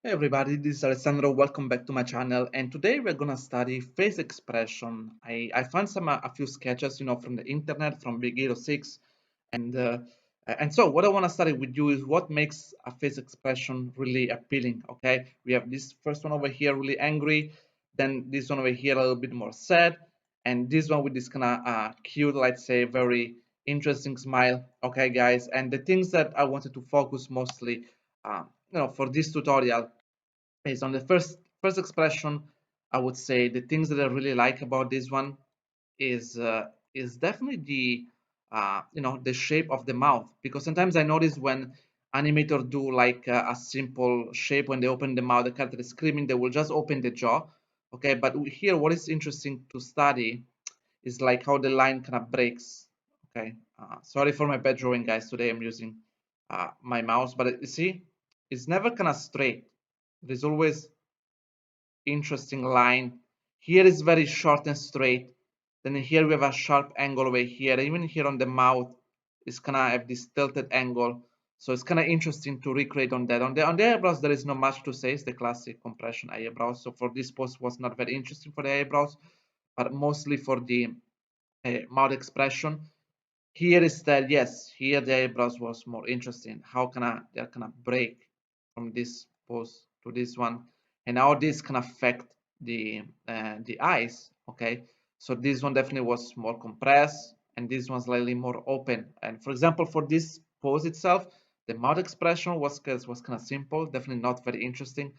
Hey everybody, this is Alessandro. Welcome back to my channel. And today we're gonna study face expression. I found a few sketches, from the internet, from Big Hero 6, and uh, and so what I want to study with you is what makes a face expression really appealing. Okay, we have this first one over here, really angry, then this one over here, a little bit more sad, and this one with this kind of cute, let's say, very interesting smile. Okay, guys, and the things that I wanted to focus mostly. For this tutorial based on the first expression, I would say the things that I really like about this one is definitely the shape of the mouth, because sometimes I notice when animators do like a simple shape, when they open the mouth, the character is screaming, they will just open the jaw. Okay, but here what is interesting to study is like how the line kind of breaks. Okay, sorry for my bad drawing, guys. Today I'm using my mouse, but you see, it's never kind of straight. There's always interesting line. Here is very short and straight. Then here we have a sharp angle over here. Even here on the mouth is kind of have this tilted angle. So it's kind of interesting to recreate on that. On the eyebrows, there is not much to say. It's the classic compression eyebrows. So for this post was not very interesting for the eyebrows, but mostly for the mouth expression. Here is that, yes, here the eyebrows was more interesting. How can they kind of break from this pose to this one, and how this can affect the eyes. Okay, so this one definitely was more compressed, and this one slightly more open. And for example, for this pose itself, the mouth expression was kind of simple, definitely not very interesting.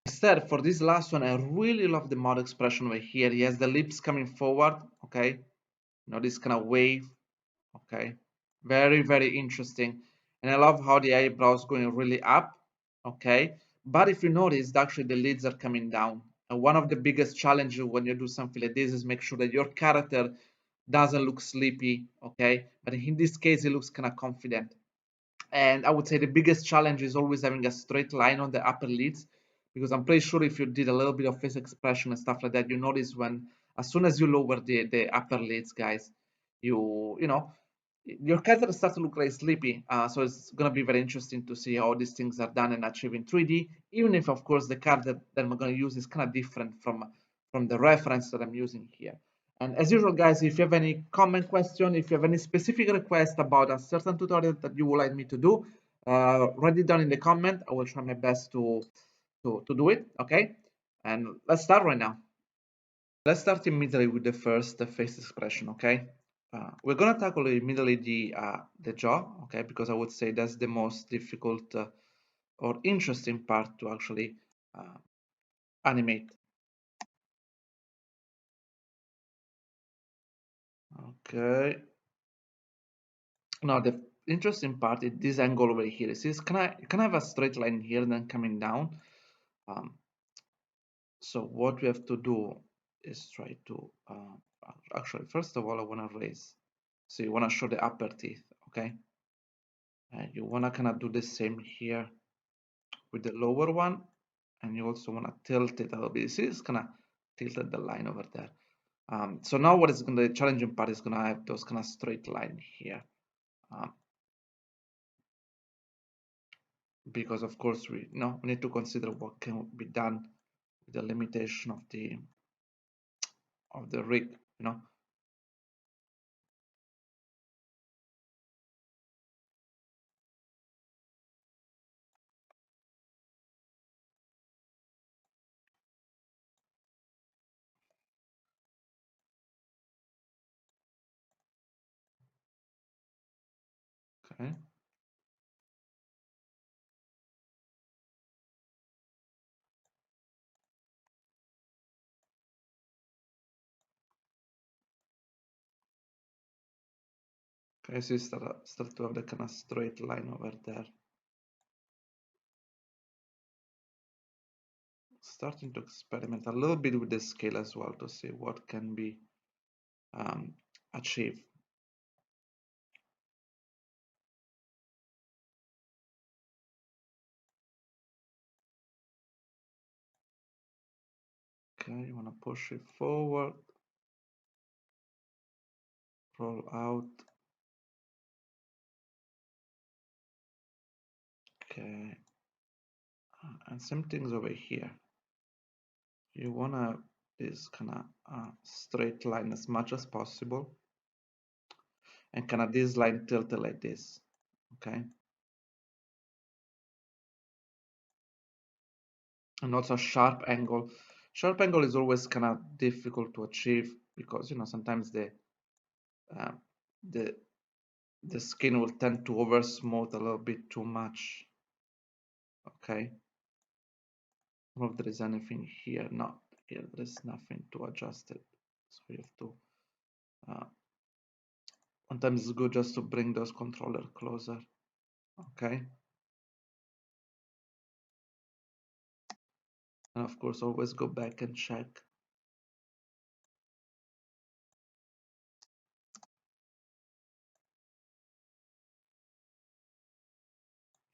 Instead, for this last one, I really love the mouth expression over here. He has the lips coming forward. Okay, this kind of wave. Okay, very interesting. And I love how the eyebrows going really up. Okay, but if you notice, actually the lids are coming down. And one of the biggest challenges when you do something like this is make sure that your character doesn't look sleepy. Okay, but in this case it looks kind of confident. And I would say the biggest challenge is always having a straight line on the upper lids, because I'm pretty sure if you did a little bit of face expression and stuff like that, you notice when as soon as you lower the upper lids, guys, your character starts to look like sleepy. So it's gonna be very interesting to see how these things are done and achieved in 3D. Even if, of course, the card that I'm gonna use is kind of different from the reference that I'm using here. And as usual, guys, if you have any comment question, if you have any specific request about a certain tutorial that you would like me to do, write it down in the comment. I will try my best to do it. Okay, and let's start right now. Let's start immediately with the first face expression. Okay, we're gonna tackle immediately the jaw. Okay, because I would say that's the most difficult or interesting part to actually uh, animate. Okay, now the interesting part is this angle over here. See, can I have a straight line here and then coming down? Um, so what we have to do is try to actually, first of all, I want to raise. So you want to show the upper teeth, okay? And you want to kind of do the same here with the lower one, and you also want to tilt it a little bit. See, it's kind of tilted the line over there. So now what is going to the challenging part is going to have those kind of straight line here. Um, because of course we need to consider what can be done with the limitation of the rig. Okay, okay, so you start to have the kind of straight line over there. Starting to experiment a little bit with the scale as well to see what can be um, achieved. Okay, you want to push it forward, roll out. Okay, And same things over here. You wanna this kind of straight line as much as possible, and kind of this line tilted like this. Okay. And also sharp angle. Sharp angle is always kind of difficult to achieve because sometimes uh, the the skin will tend to over smooth a little bit too much. Okay. I don't know if there is anything here. No, here there is nothing to adjust it. So you have to. Sometimes it's good just to bring those controller closer. Okay. And of course, always go back and check.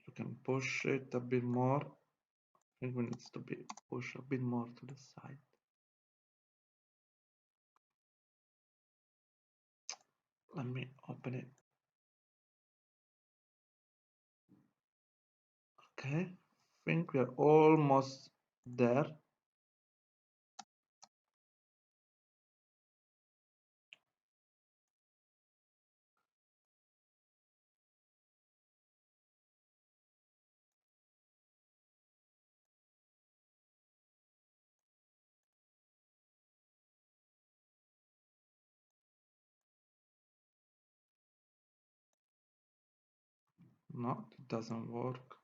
You can push it a bit more. I think it needs to be pushed a bit more to the side. Let me open it. Okay, I think we are almost there. No, it doesn't work.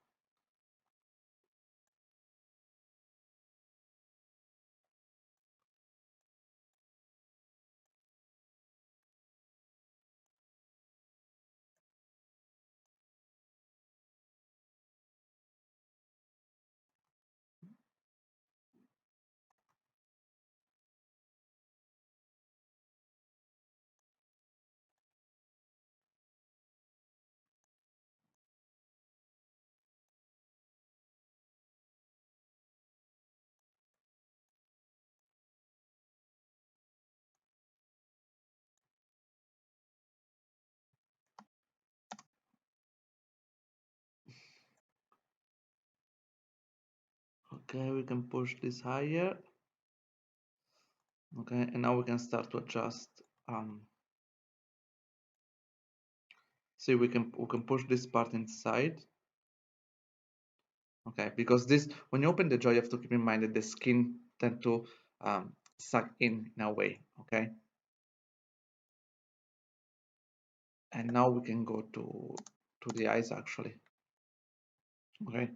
Okay, we can push this higher. Okay, and now we can start to adjust. See, we can push this part inside. Okay, because this, when you open the jaw, you have to keep in mind that the skin tend to suck in a way. Okay, and now we can go to the eyes actually. Okay,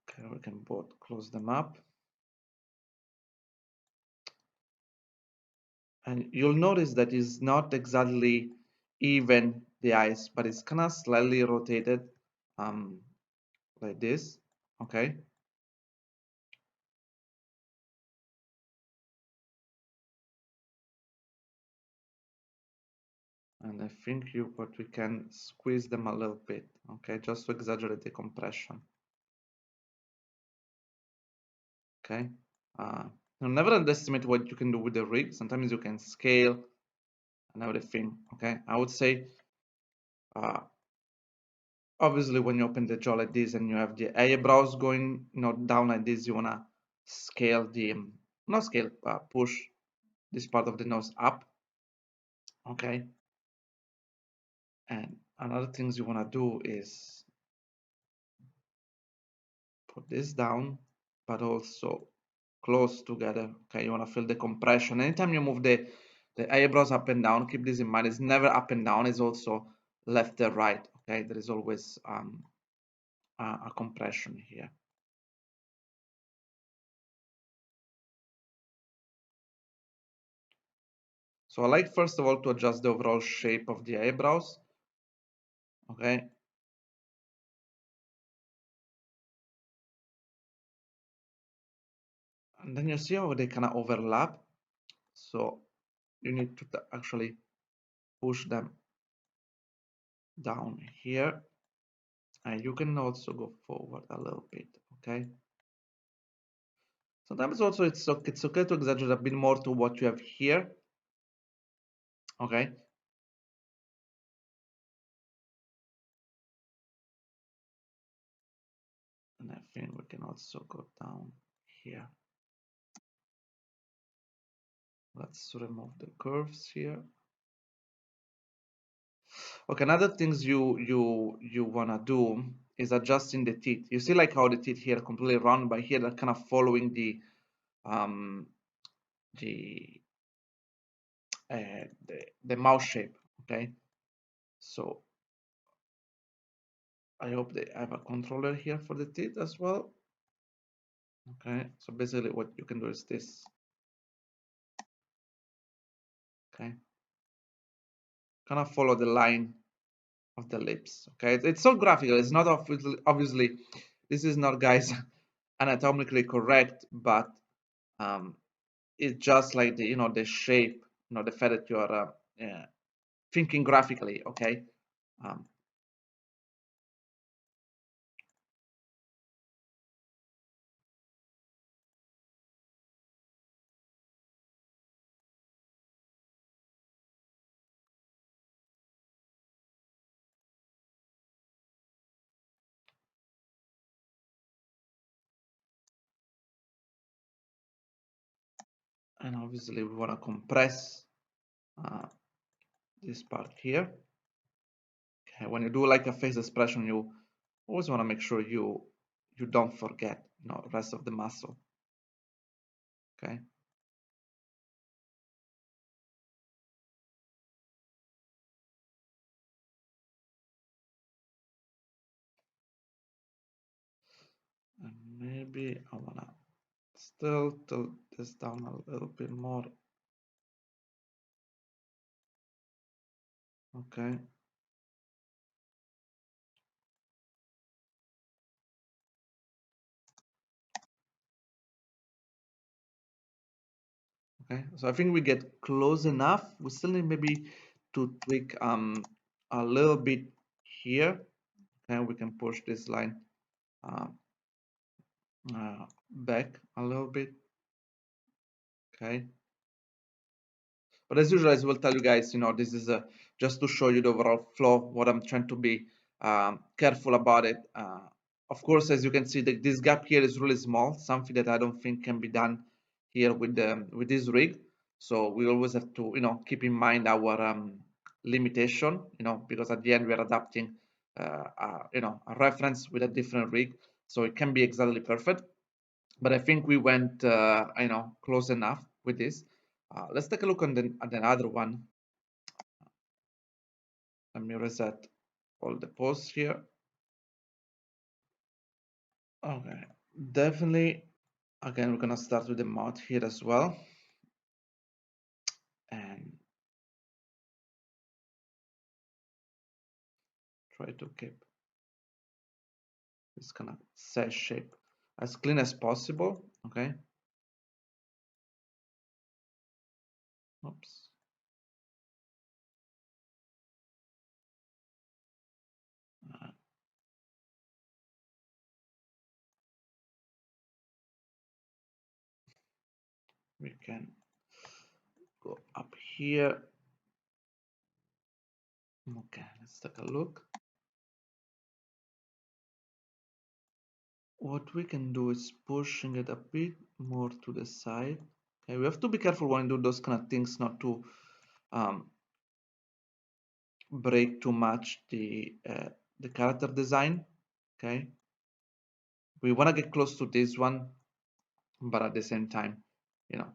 okay, we can both close them up, and you'll notice that it's not exactly even the eyes, but it's kind of slightly rotated, um, like this. Okay, and I think what we can squeeze them a little bit. Okay, just to exaggerate the compression. Okay, uh, never underestimate what you can do with the rig. Sometimes you can scale and everything. Okay, I would say uh, obviously when you open the jaw like this and you have the eyebrows going down like this, you wanna scale the not scale, push this part of the nose up. Okay, and another things you wanna do is put this down, but also close together. Okay, you want to feel the compression. Anytime you move the eyebrows up and down, keep this in mind. It's never up and down. It's also left and right. Okay, there is always a compression here. So I like first of all to adjust the overall shape of the eyebrows. Okay. And then you see how they kind of overlap. So you need to actually push them down here. And you can also go forward a little bit. Okay. Sometimes also it's okay to exaggerate a bit more to what you have here. Okay. And I think we can also go down here. Let's remove the curves here. Okay, another things you wanna do is adjusting the teeth. You see like how the teeth here are completely round, but here they're kind of following um the the mouse shape. Okay, so I hope they have a controller here for the teeth as well. Okay, so basically what you can do is this. Okay, kind of follow the line of the lips. Okay, it's so graphical. It's not obviously this is not, guys, anatomically correct, but um, it's just like the the shape, the fact that you are thinking graphically. Okay, um, and obviously we want to compress uh, this part here. Okay, when you do like a face expression, you always want to make sure you don't forget rest of the muscle. Okay, and maybe I wanna still tilt this down a little bit more. Okay, okay, so I think we get close enough. We still need maybe to tweak a little bit here. Okay, we can push this line uh, back a little bit. Okay, but as usual, as we'll tell you guys, this is just to show you the overall flow, what I'm trying to be careful about it. Of course, as you can see, this gap here is really small, something that I don't think can be done here with this rig. So we always have to, keep in mind our limitation, because at the end we are adapting, a reference with a different rig, so it can be exactly perfect. But I think we went, close enough with this. Let's take a look at the other one. Let me reset all the posts here. Okay, definitely. Again, we're gonna start with the mouth here as well, and try to keep this kind of sash shape as clean as possible. Okay. Oops. Uh, we can go up here. Okay, let's take a look. What we can do is pushing it a bit more to the side. Okay, we have to be careful when you do those kind of things, not to um, break too much the character design. Okay, we want to get close to this one, but at the same time, you know,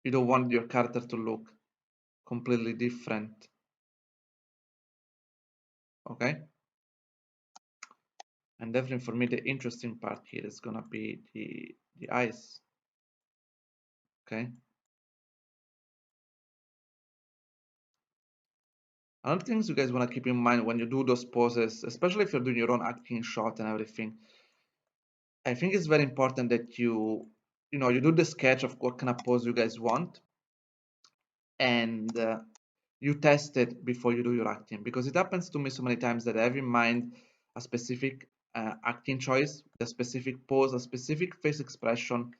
you don't want your character to look completely different. Okay, and definitely for me, the interesting part here is gonna be the eyes. Okay. Another things you guys want to keep in mind when you do those poses, especially if you're doing your own acting shot and everything, I think it's very important that you do the sketch of what kind of pose you guys want, and you test it before you do your acting, because it happens to me so many times that I have in mind a specific acting choice, a specific pose, a specific face expression,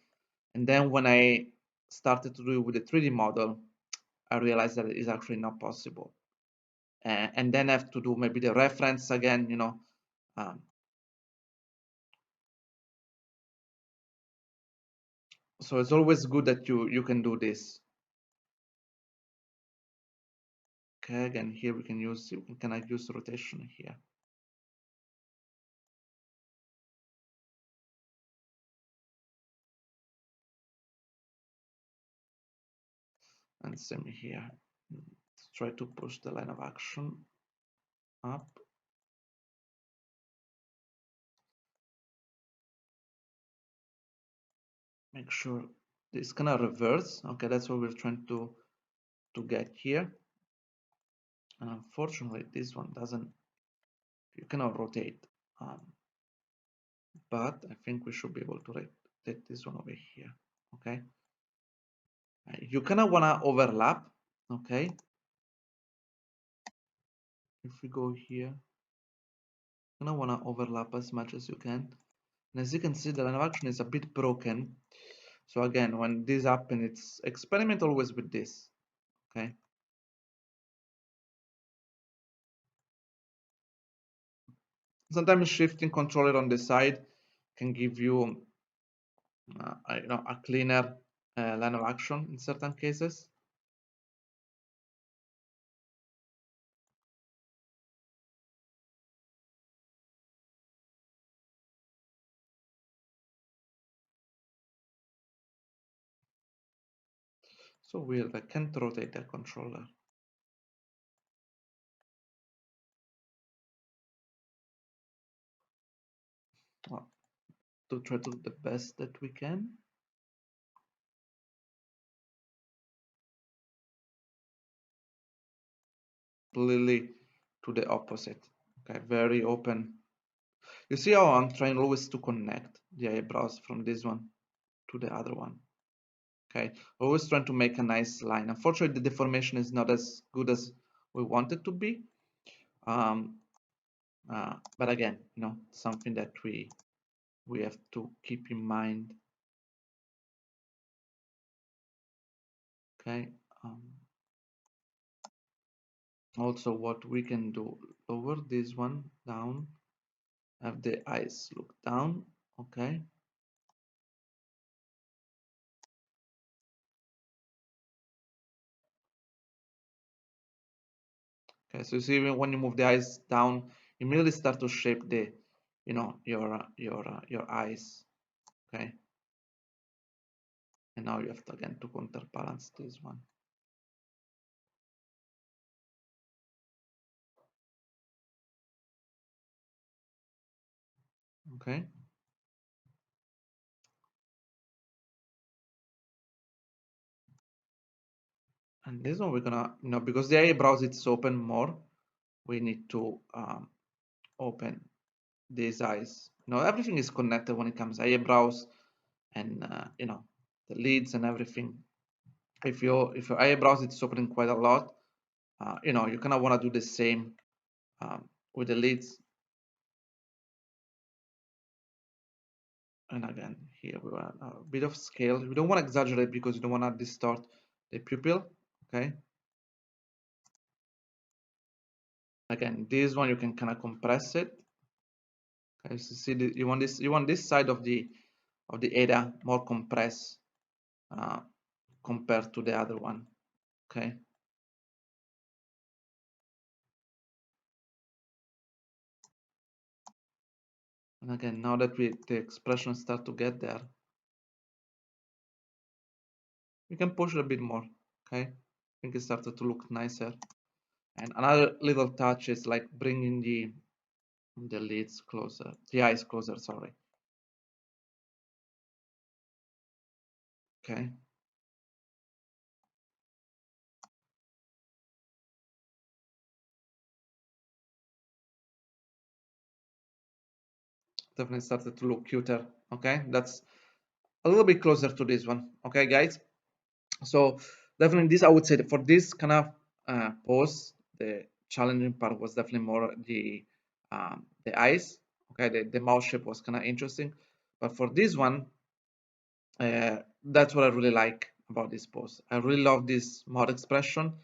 and then when I started to do it with the 3D model, I realized that it is actually not possible, and then I have to do maybe the reference again, um, So it's always good that you can do this. Okay, again here we can use, can I use rotation here? And same here. Let's try to push the line of action up. Make sure this kind of reverse. Okay, that's what we're trying to get here. And unfortunately, this one doesn't. You cannot rotate. Um, but I think we should be able to rotate this one over here. Okay. You kind of wanna overlap. Okay. If we go here, you kind of wanna overlap as much as you can. And as you can see, the line of action is a bit broken. So again, when this happens, it's experiment always with this. Okay. Sometimes shifting controller on the side can give you, a cleaner line of action in certain cases. So weird, I can't rotate the controller. Well, to try to do the best that we can. Completely to the opposite. Okay, very open. You see how I'm trying always to connect the eyebrows from this one to the other one. Okay, always trying to make a nice line. Unfortunately, the deformation is not as good as we want it to be. Um, but again, something that we have to keep in mind. Okay. Also, what we can do, lower this one down, have the eyes look down. Okay. Okay, so you see when you move the eyes down, you immediately start to shape the, your eyes. Okay, and now you have to again to counterbalance this one. Okay, and this one we're gonna, because the eyebrows it's open more, we need to open these eyes. Everything is connected when it comes eyebrows and the lids and everything. If your eyebrows it's opening quite a lot, you kind of want to do the same with the lids. And again, here we want a bit of scale. We don't want to exaggerate because you don't want to distort the pupil. Okay. Again, this one you can kind of compress it. Okay, so see, you want this side of the area more compressed uh, compared to the other one. Okay. And again, now that the expressions start to get there, you can push it a bit more. Okay. I think it started to look nicer. And another little touch is like bringing the lids closer, the eyes closer. Sorry. Okay. Definitely started to look cuter. Okay, that's a little bit closer to this one. Okay, guys. So definitely this, I would say that for this kind of pose, the challenging part was definitely more the eyes. Okay, the mouth shape was kind of interesting, but for this one, that's what I really like about this pose. I really love this mouth expression,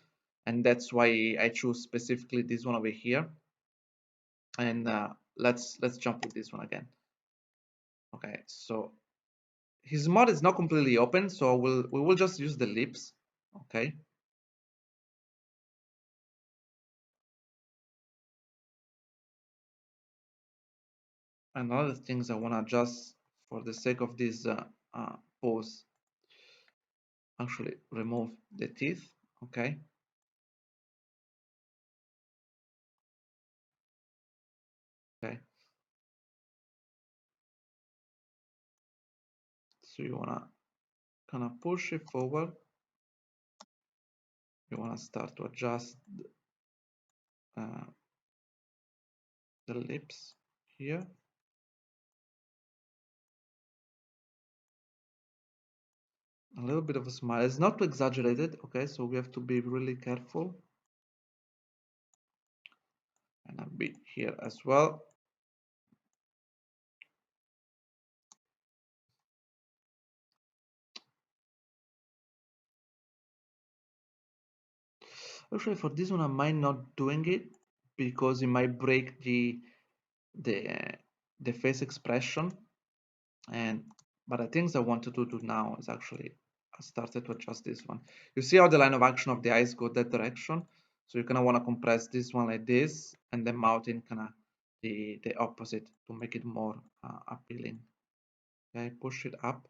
and that's why I choose specifically this one over here. And let's jump with this one again. Okay, so his mouth is not completely open, so we will just use the lips. Okay. And other things I want to adjust for the sake of this pose, actually remove the teeth. Okay. Okay. So you want to kind of push it forward. You want to start to adjust uh, the lips here. A little bit of a smile. It's not too exaggerated. Okay. So we have to be really careful. And a bit here as well. Actually, for this one, I might not doing it because it might break the the face expression. And but the things I wanted to do now is actually I started to adjust this one. You see how the line of action of the eyes go that direction. So you're gonna want to compress this one like this, and then mount in kind of the opposite to make it more appealing. Okay, push it up.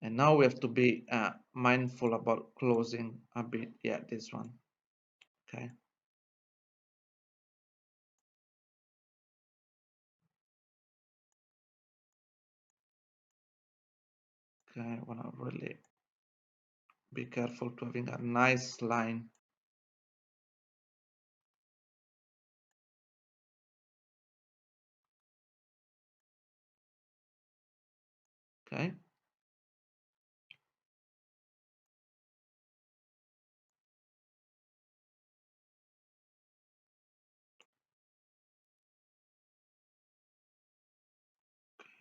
And now we have to be mindful about closing a bit. Yeah, this one. Okay. Okay, I want to really be careful to having a nice line. Okay.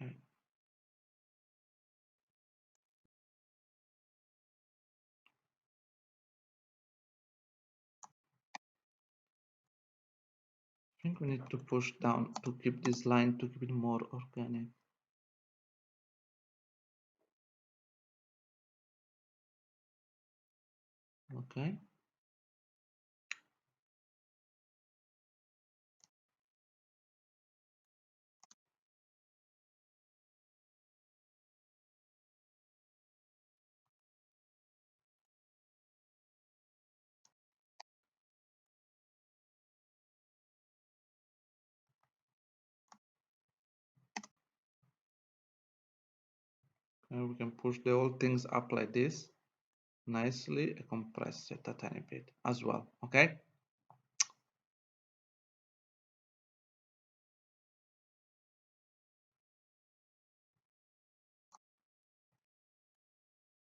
Okay. I think we need to push down to keep this line to keep it more organic. Okay. And we can push the whole things up like this nicely and compress it a tiny bit as well. Okay.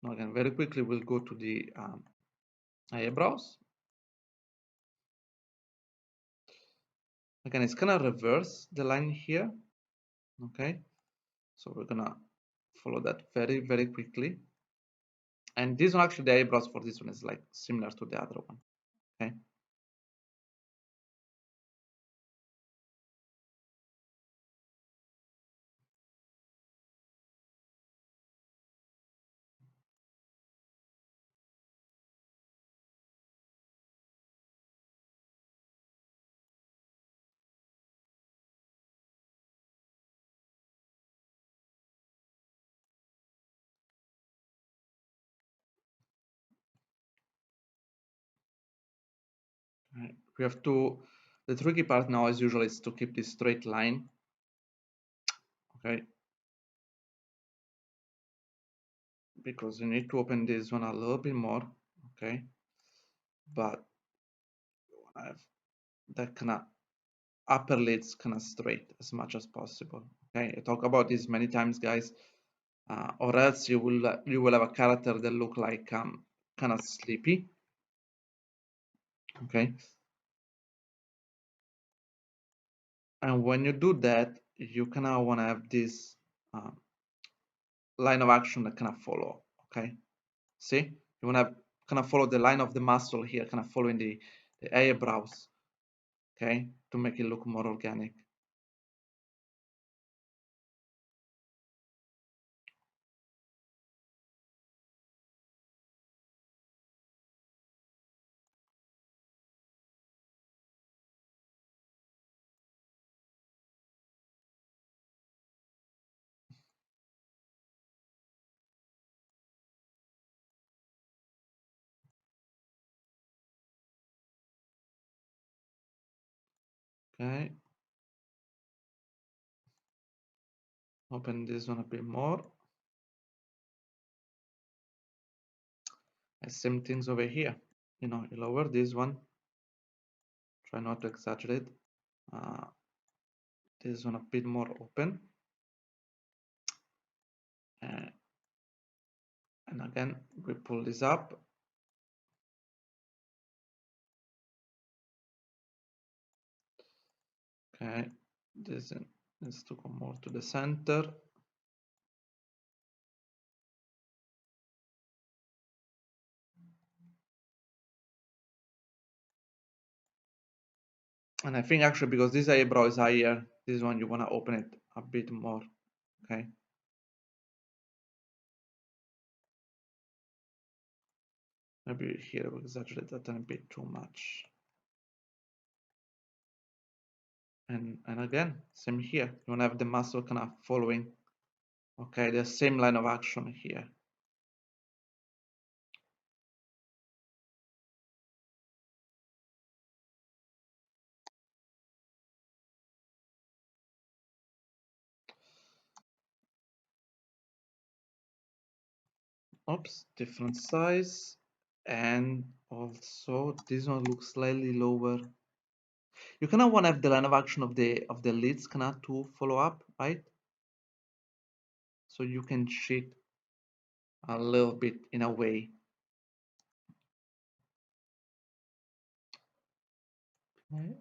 Now again, very quickly we'll go to the eyebrows. Again, it's gonna reverse the line here. Okay. So we're gonna follow that very, very quickly. And this one actually the eyebrows for this one is like similar to the other one. Okay. Right. We have to, the tricky part now as usual is to keep this straight line. Okay. Because you need to open this one a little bit more. Okay. But I have that kind of upper lids kind of straight as much as possible. Okay. I talk about this many times, guys. Or else you will have a character that look like kind of sleepy. Okay. And when you do that, you kind of want to have this uh, line of action that kind of follow. Okay. See, you want to kind of follow the line of the muscle here, kind of following the eyebrows. Okay, to make it look more organic. Okay, open this one a bit more. And same things over here. You lower this one. Try not to exaggerate. Uh, this one a bit more open. Uh, and again, we pull this up. Okay, this needs to go more to the center. And I think actually because this eyebrow is higher, this one you want to open it a bit more. Okay. Maybe here we exaggerate that a bit too much. And again, same here. You want to have the muscle kind of following. Okay, the same line of action here. Oops, different size. And also this one looks slightly lower. You kind of want to have the line of action of the lids kind of to follow up, right? So you can cheat a little bit in a way. Okay.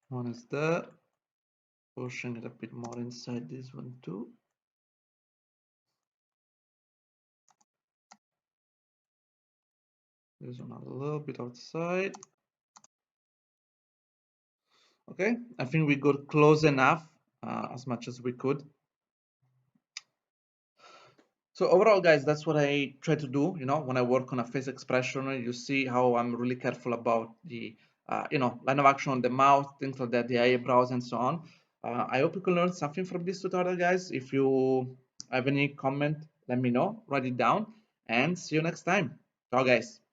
One is there. Pushing it a bit more inside this one too. This one a little bit outside. Okay, I think we got close enough as much as we could. So overall, guys, that's what I try to do. When I work on a face expression, you see how I'm really careful about the, line of action on the mouth, things like that, the eyebrows, and so on. I hope you can learn something from this tutorial, guys. If you have any comment, let me know. Write it down, and see you next time. Ciao, guys.